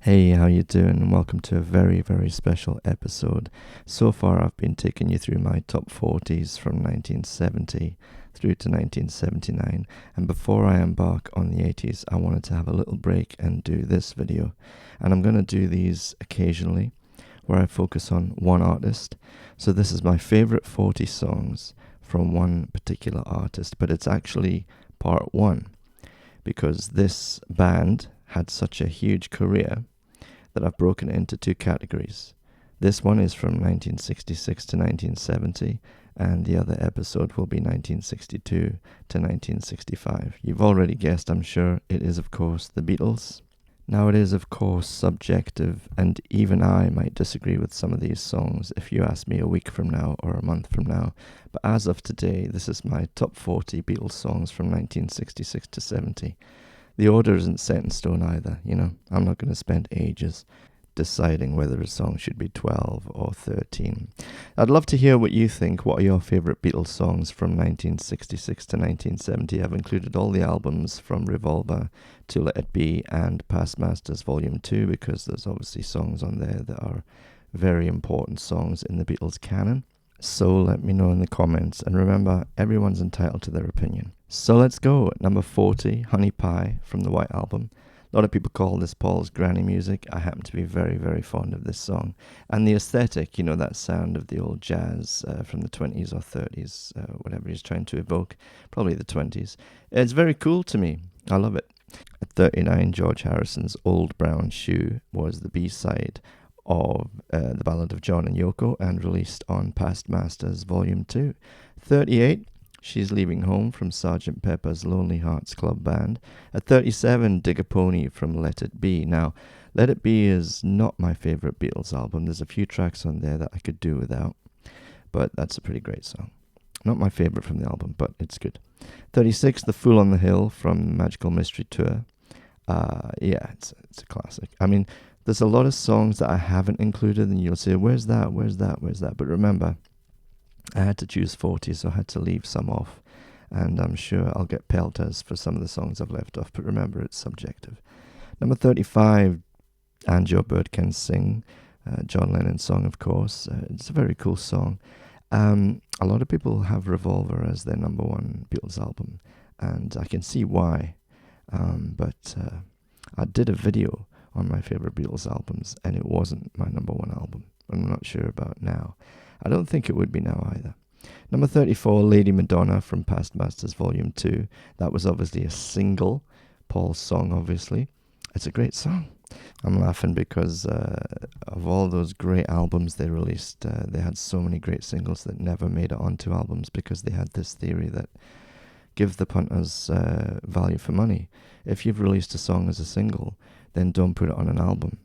Hey, how you doing? And welcome to a very, very special episode. So far, I've been taking you through my top 40s from 1970 through to 1979. And before I embark on the 80s, I wanted to have a little break and do this video. And I'm going to do these occasionally, where I focus on one artist. So this is my favorite 40 songs from one particular artist, but it's actually part one, because this band had such a huge career that I've broken it into two categories. This one is from 1966 to 1970, and the other episode will be 1962 to 1965. You've already guessed, I'm sure, it is of course the Beatles. Now it is of course subjective, and even I might disagree with some of these songs if you ask me a week from now or a month from now. But as of today, this is my top 40 Beatles songs from 1966 to 70. The order isn't set in stone either, I'm not going to spend ages deciding whether a song should be 12 or 13. I'd love to hear what you think. What are your favourite Beatles songs from 1966 to 1970? I've included all the albums from Revolver to Let It Be and Past Masters Volume 2 because there's obviously songs on there that are very important songs in the Beatles canon. So let me know in the comments, and remember, everyone's entitled to their opinion. So let's go. At number 40, Honey Pie from the White Album. A lot of people call this Paul's granny music. I happen to be very, very fond of this song. And the aesthetic, that sound of the old jazz from the 20s or 30s, whatever he's trying to evoke, probably the 20s. It's very cool to me. I love it. At 39, George Harrison's Old Brown Shoe was the B-side of the Ballad of John and Yoko, and released on Past Masters Volume 2. 38, She's Leaving Home from Sgt. Pepper's Lonely Hearts Club Band. At 37, Dig a Pony from Let It Be. Now, Let It Be is not my favourite Beatles album. There's a few tracks on there that I could do without, but that's a pretty great song. Not my favourite from the album, but it's good. 36, The Fool on the Hill from Magical Mystery Tour. It's a classic. I mean, there's a lot of songs that I haven't included, and you'll say, where's that? But remember, I had to choose 40, so I had to leave some off. And I'm sure I'll get pelters for some of the songs I've left off, but remember, it's subjective. Number 35, And Your Bird Can Sing, John Lennon's song, of course. It's a very cool song. A lot of people have Revolver as their number one Beatles album, and I can see why. But I did a video on my favorite Beatles albums, and it wasn't my number one album. I'm not sure about now. I don't think it would be now either. Number 34, Lady Madonna from Past Masters Volume 2. That was obviously a single, Paul's song, obviously. It's a great song. I'm laughing because of all those great albums they released, they had so many great singles that never made it onto albums because they had this theory that give the punters value for money. If you've released a song as a single, then don't put it on an album,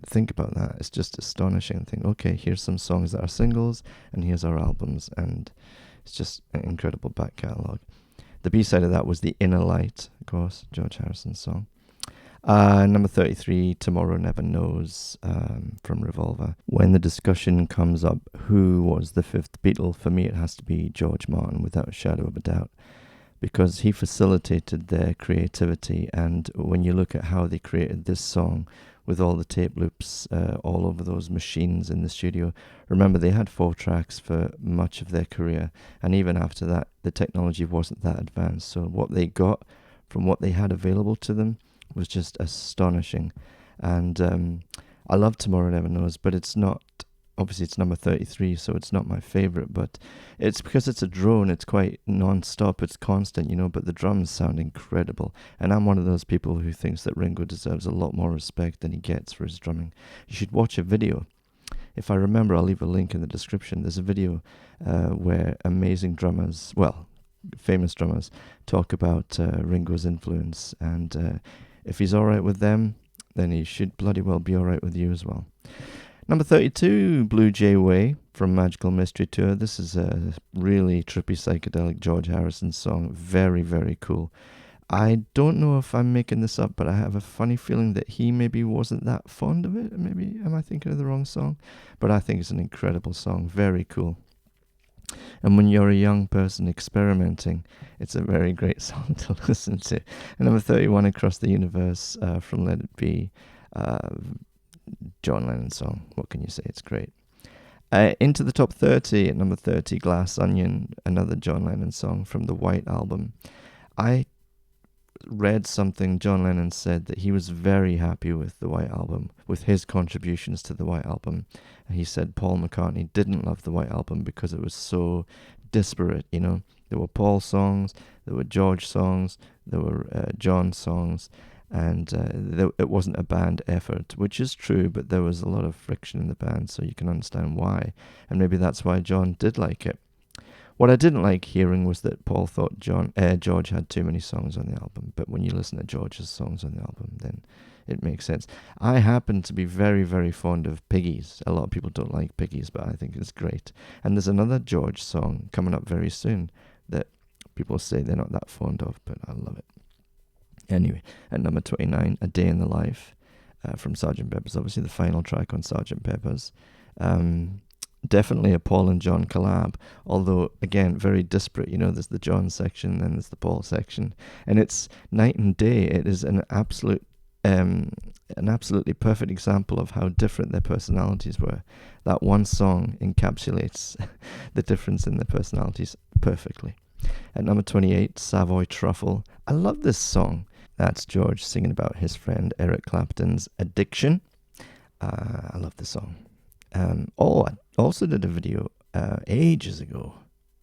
Think about that. It's just astonishing. Think, okay, here's some songs that are singles, and here's our albums, and it's just an incredible back catalogue. The B-side of that was The Inner Light, of course, George Harrison's song. Number 33, Tomorrow Never Knows, from Revolver. When the discussion comes up, who was the fifth Beatle, for me it has to be George Martin, without a shadow of a doubt, because he facilitated their creativity. And when you look at how they created this song with all the tape loops all over those machines in the studio, remember they had 4 tracks for much of their career, and even after that the technology wasn't that advanced, so what they got from what they had available to them was just astonishing. And I love Tomorrow Never Knows, but it's not, obviously it's number 33, so it's not my favorite, but it's because it's a drone. It's quite non-stop, it's constant, but the drums sound incredible. And I'm one of those people who thinks that Ringo deserves a lot more respect than he gets for his drumming. You should watch a video. If I remember, I'll leave a link in the description. There's a video where amazing drummers, famous drummers, talk about Ringo's influence, and if he's alright with them, then he should bloody well be alright with you as well. Number 32, Blue Jay Way from Magical Mystery Tour. This is a really trippy psychedelic George Harrison song. Very, very cool. I don't know if I'm making this up, but I have a funny feeling that he maybe wasn't that fond of it. Maybe, am I thinking of the wrong song? But I think it's an incredible song. Very cool. And when you're a young person experimenting, it's a very great song to listen to. And number 31, Across the Universe from Let It Be. Uh, John Lennon song. What can you say? It's great. Into the top 30 at number 30, Glass Onion, another John Lennon song from the White Album. I read something John Lennon said that he was very happy with the White Album, with his contributions to the White Album. And he said Paul McCartney didn't love the White Album because it was so disparate, you know. There were Paul songs, there were George songs, there were John songs, and it wasn't a band effort, which is true, but there was a lot of friction in the band, so you can understand why. And maybe that's why John did like it. What I didn't like hearing was that Paul thought George had too many songs on the album, but when you listen to George's songs on the album, then it makes sense. I happen to be very, very fond of Piggies. A lot of people don't like Piggies, but I think it's great. And there's another George song coming up very soon that people say they're not that fond of, but I love it. Anyway, at number 29, A Day in the Life from Sgt. Pepper's, obviously the final track on Sgt. Pepper's. Definitely a Paul and John collab, although again very disparate. You know, there's the John section and there's the Paul section, and it's night and day. It is an absolutely perfect example of how different their personalities were. That one song encapsulates the difference in their personalities perfectly. At number 28, Savoy Truffle. I love this song. That's George singing about his friend Eric Clapton's addiction. I love the song. I also did a video ages ago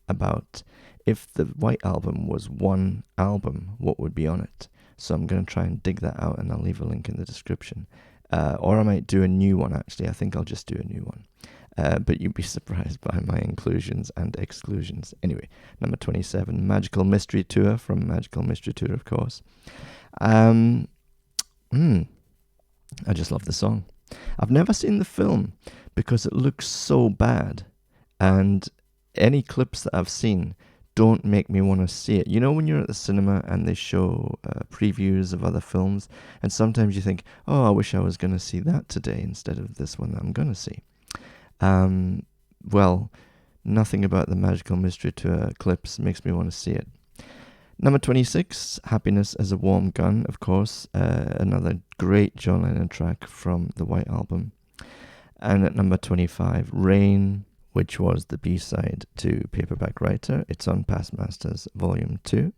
about if the White Album was one album, what would be on it. So I'm going to try and dig that out, and I'll leave a link in the description. Or I might do a new one, actually. I think I'll just do a new one. But you'd be surprised by my inclusions and exclusions. Anyway, number 27, Magical Mystery Tour from Magical Mystery Tour, of course. I just love the song. I've never seen the film because it looks so bad, and any clips that I've seen don't make me want to see it. You know, when you're at the cinema and they show previews of other films, and sometimes you think, oh, I wish I was going to see that today instead of this one that I'm going to see. Well, nothing about the Magical Mystery Tour clips makes me want to see it. Number 26, Happiness as a Warm Gun, of course, another great John Lennon track from the White Album. And at number 25, Rain, which was the B-side to Paperback Writer. It's on Past Masters Volume 2.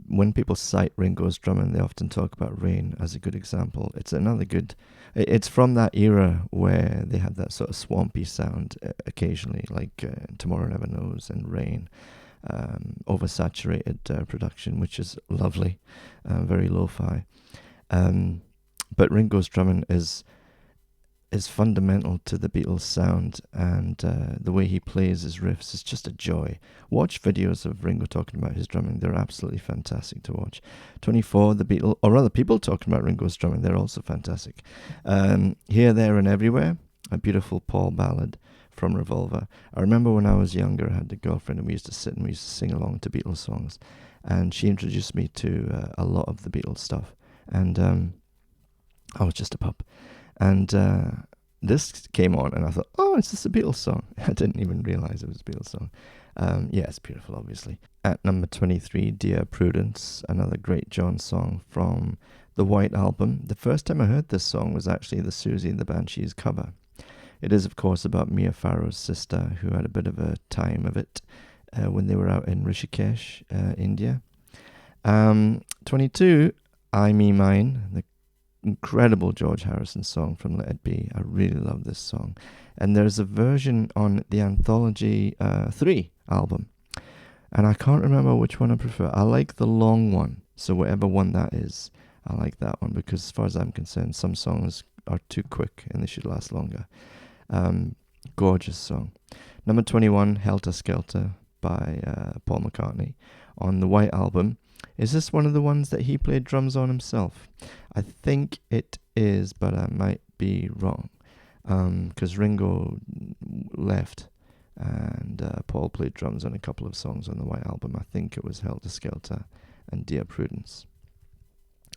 When people cite Ringo's drumming, they often talk about Rain as a good example. It's another good... It's from that era where they had that sort of swampy sound occasionally, like Tomorrow Never Knows and Rain. Oversaturated production, which is lovely, very lo-fi. But Ringo's drumming is fundamental to the Beatles' sound, and the way he plays his riffs is just a joy. Watch videos of Ringo talking about his drumming; they're absolutely fantastic to watch. 24, the Beatles, or rather, people talking about Ringo's drumming, they're also fantastic. Here, There, and Everywhere, a beautiful Paul ballad from Revolver. I remember when I was younger, I had a girlfriend and we used to sit and we used to sing along to Beatles songs, and she introduced me to a lot of the Beatles stuff, and I was just a pup, and this came on and I thought, oh, it's just a Beatles song. I didn't even realize it was a Beatles song. Yeah, it's beautiful, obviously. At number 23, Dear Prudence, another great John song from the White Album. The first time I heard this song was actually the Susie and the Banshees cover. It is, of course, about Mia Farrow's sister, who had a bit of a time of it when they were out in Rishikesh, India. 22, I, Me, Mine, the incredible George Harrison song from Let It Be. I really love this song. And there's a version on the Anthology 3 album. And I can't remember which one I prefer. I like the long one. So whatever one that is, I like that one, because as far as I'm concerned, some songs are too quick and they should last longer. Gorgeous song. Number 21, Helter Skelter by Paul McCartney on the White Album. Is this one of the ones that he played drums on himself? I think it is, but I might be wrong, because Ringo left and Paul played drums on a couple of songs on the White Album. I think it was Helter Skelter and Dear Prudence.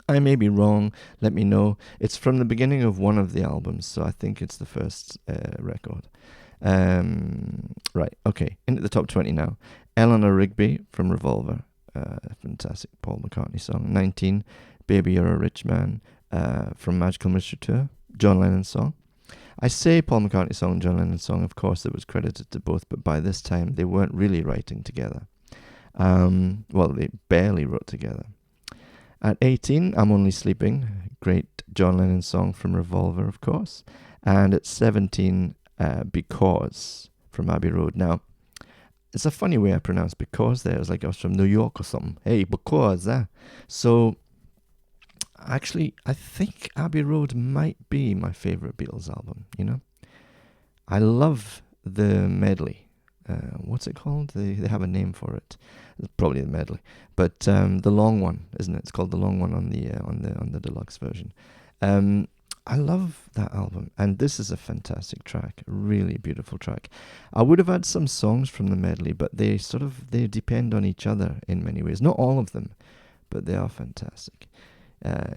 I may be wrong, let me know. It's from the beginning of one of the albums, so I think it's the first record. Right, okay, into the top 20 now. Eleanor Rigby from Revolver, fantastic Paul McCartney song. 19, Baby You're a Rich Man, from Magical Mystery Tour, John Lennon's song. I say Paul McCartney's song, John Lennon's song, of course it was credited to both, but by this time they weren't really writing together. Well, they barely wrote together. At 18, I'm Only Sleeping, great John Lennon song from Revolver, of course. And at 17, Because from Abbey Road. Now, it's a funny way I pronounce because there. It's like I was from New York or something. Hey, because, So, actually, I think Abbey Road might be my favourite Beatles album, you know? I love the medley. What's it called? They have a name for it. It's probably the medley, but the long one, isn't it? It's called the long one on the deluxe version. I love that album, and this is a fantastic track, a really beautiful track. I would have had some songs from the medley, but they depend on each other in many ways. Not all of them, but they are fantastic.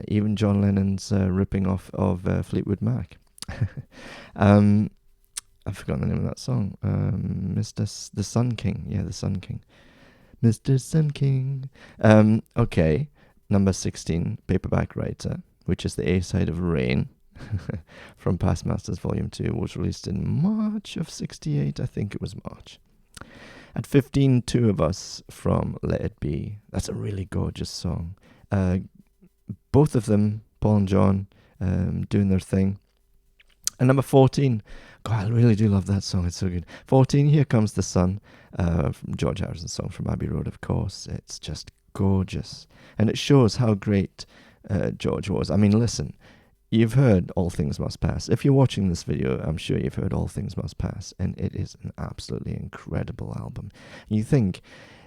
Even John Lennon's ripping off of Fleetwood Mac. I've forgotten the name of that song. The Sun King. Yeah, the Sun King. Mr. Sun King. Okay, number 16, Paperback Writer, which is the A-side of Rain from Past Masters Volume 2, was released in March of 68. I think it was March. At 15, Two of Us from Let It Be. That's a really gorgeous song. Both of them, Paul and John, doing their thing. And number 14, God, I really do love that song. It's so good. 14, Here Comes the Sun, from George Harrison's song from Abbey Road, of course. It's just gorgeous. And it shows how great George was. I mean, listen, you've heard All Things Must Pass. If you're watching this video, I'm sure you've heard All Things Must Pass. And it is an absolutely incredible album. You think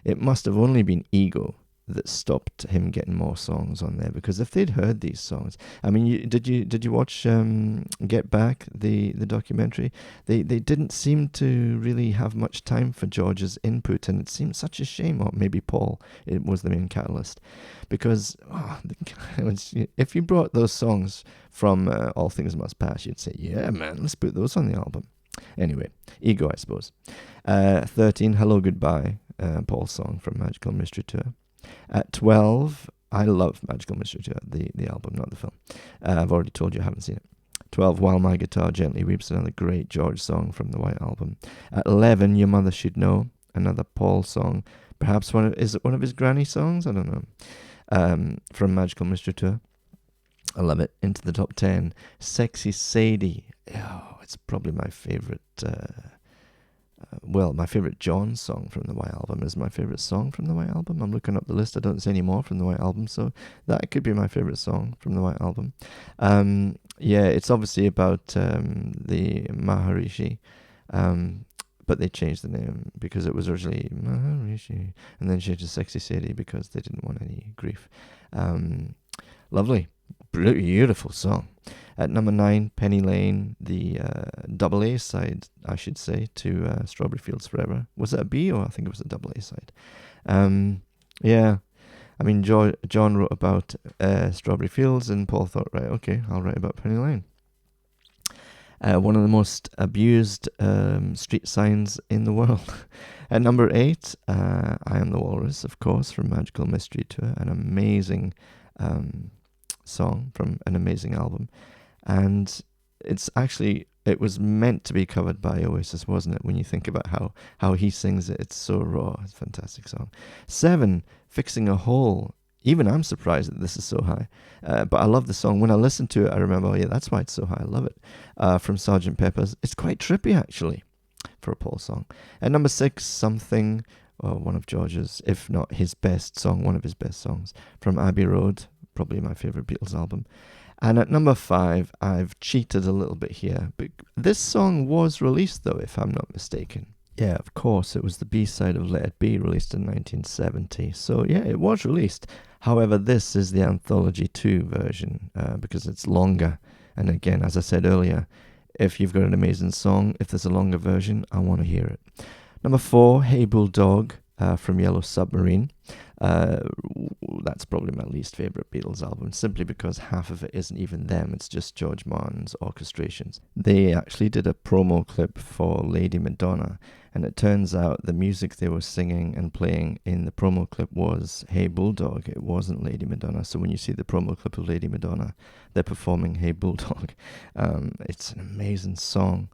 it must have only been ego that stopped him getting more songs on there, because if they'd heard these songs, I mean, did you watch Get Back, the documentary? They didn't seem to really have much time for George's input, and it seemed such a shame. Or maybe Paul, it was the main catalyst, because if you brought those songs from All Things Must Pass, you'd say, yeah man, let's put those on the album. Anyway, ego, I suppose. 13, Hello Goodbye, Paul's song from Magical Mystery Tour. At 12, I love Magical Mystery Tour, the album, not the film. I've already told you I haven't seen it. 12, While My Guitar Gently Weeps, another great George song from the White Album. At 11, Your Mother Should Know, another Paul song. Perhaps is it one of his granny songs? I don't know. From Magical Mystery Tour. I love it. Into the top 10, Sexy Sadie. Oh, it's probably my favourite... my favourite John song from the White Album is my favourite song from the White Album. I'm looking up the list. I don't see any more from the White Album, so that could be my favourite song from the White Album. It's obviously about the Maharishi, but they changed the name because it was originally Maharishi, and then changed to Sexy Sadie because they didn't want any grief. Lovely, beautiful song. At number 9, Penny Lane, the double A side, I should say, to Strawberry Fields Forever. Was it a B, or I think it was a double A side? I mean, John wrote about Strawberry Fields, and Paul thought, right, okay, I'll write about Penny Lane. One of the most abused street signs in the world. At number 8, I Am the Walrus, of course, from Magical Mystery Tour, an amazing song from an amazing album. And it was meant to be covered by Oasis, wasn't it? When you think about how he sings it, it's so raw. It's a fantastic song. 7, Fixing a Hole. Even I'm surprised that this is so high. But I love the song. When I listen to it, I remember, oh yeah, that's why it's so high. I love it. From Sgt. Pepper's. It's quite trippy, actually, for a Paul song. At number 6, Something, one of George's, if not his best song, one of his best songs, from Abbey Road, probably my favourite Beatles album. And at number 5, I've cheated a little bit here, but this song was released, though, if I'm not mistaken. Yeah, of course, it was the B-side of Let It Be, released in 1970. So, yeah, it was released. However, this is the Anthology 2 version, because it's longer. And again, as I said earlier, if you've got an amazing song, if there's a longer version, I want to hear it. Number 4, Hey Bulldog, from Yellow Submarine. Uh, that's probably my least favourite Beatles album, simply because half of it isn't even them, it's just George Martin's orchestrations. They actually did a promo clip for Lady Madonna, and it turns out the music they were singing and playing in the promo clip was Hey Bulldog. It wasn't Lady Madonna. So when you see the promo clip of Lady Madonna, they're performing Hey Bulldog. It's an amazing song.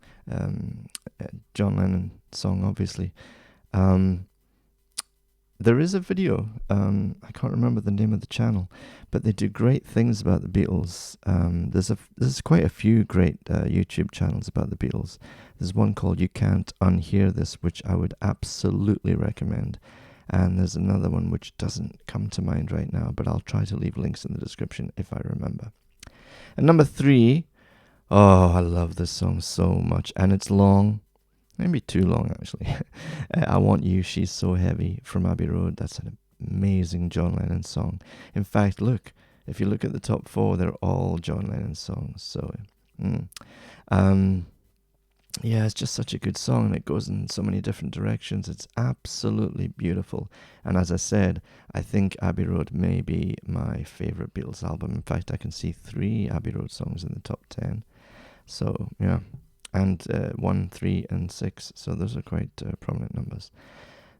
John Lennon song, obviously. There is a video. I can't remember the name of the channel, but they do great things about the Beatles. There's quite a few great YouTube channels about the Beatles. There's one called You Can't Unhear This, which I would absolutely recommend. And there's another one which doesn't come to mind right now, but I'll try to leave links in the description if I remember. And number 3, oh, I love this song so much, and it's long. Maybe too long, actually. I Want You, She's So Heavy from Abbey Road. That's an amazing John Lennon song. In fact, look, if you look at the top 4, they're all John Lennon songs. So, yeah, it's just such a good song, and it goes in so many different directions. It's absolutely beautiful. And as I said, I think Abbey Road may be my favourite Beatles album. In fact, I can see 3 Abbey Road songs in the top 10. So, yeah. And 1, 3, and 6. So those are quite prominent numbers.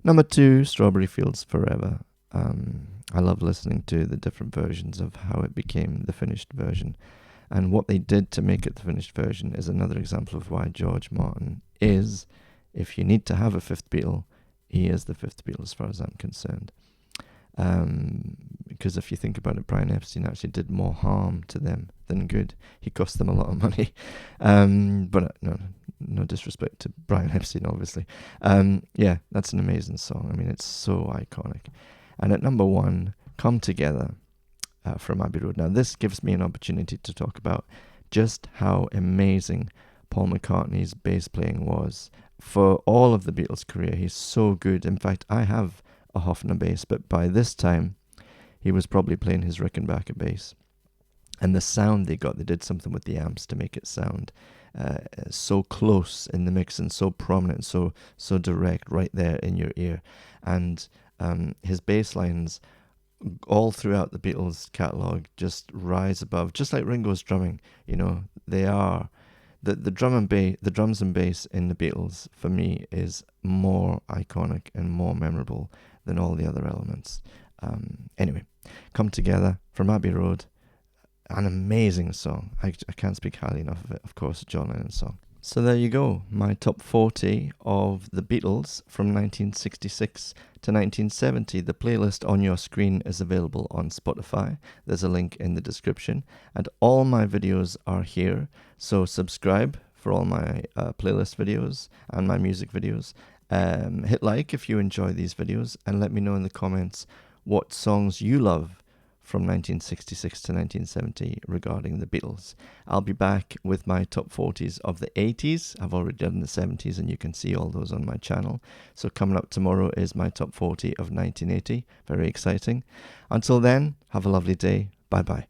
Number 2, Strawberry Fields Forever. I love listening to the different versions of how it became the finished version. And what they did to make it the finished version is another example of why George Martin is, if you need to have a fifth Beatle, he is the fifth Beatle as far as I'm concerned. Because if you think about it, Brian Epstein actually did more harm to them than good. He cost them a lot of money. But no disrespect to Brian Epstein, obviously. Yeah, that's an amazing song. I mean, it's so iconic. And at number 1, Come Together from Abbey Road. Now, this gives me an opportunity to talk about just how amazing Paul McCartney's bass playing was. For all of the Beatles' career, he's so good. In fact, I have a Hofner bass, but by this time he was probably playing his Rickenbacker bass, and the sound they did something with the amps to make it sound so close in the mix and so prominent, so direct, right there in your ear. And his bass lines all throughout the Beatles catalogue just rise above, just like Ringo's drumming. They are the drums and bass in the Beatles, for me, is more iconic and more memorable than all the other elements. Anyway, Come Together from Abbey Road, an amazing song. I can't speak highly enough of it. Of course, a John Lennon song. So there you go, my top 40 of the Beatles from 1966 to 1970. The playlist on your screen is available on Spotify. There's a link in the description, and all my videos are here. So subscribe for all my playlist videos and my music videos. Hit like if you enjoy these videos, and let me know in the comments what songs you love from 1966 to 1970 regarding the Beatles. I'll be back with my top 40s of the 80s. I've already done the 70s, and you can see all those on my channel. So coming up tomorrow is my top 40 of 1980. Very exciting. Until then, have a lovely day. Bye-bye.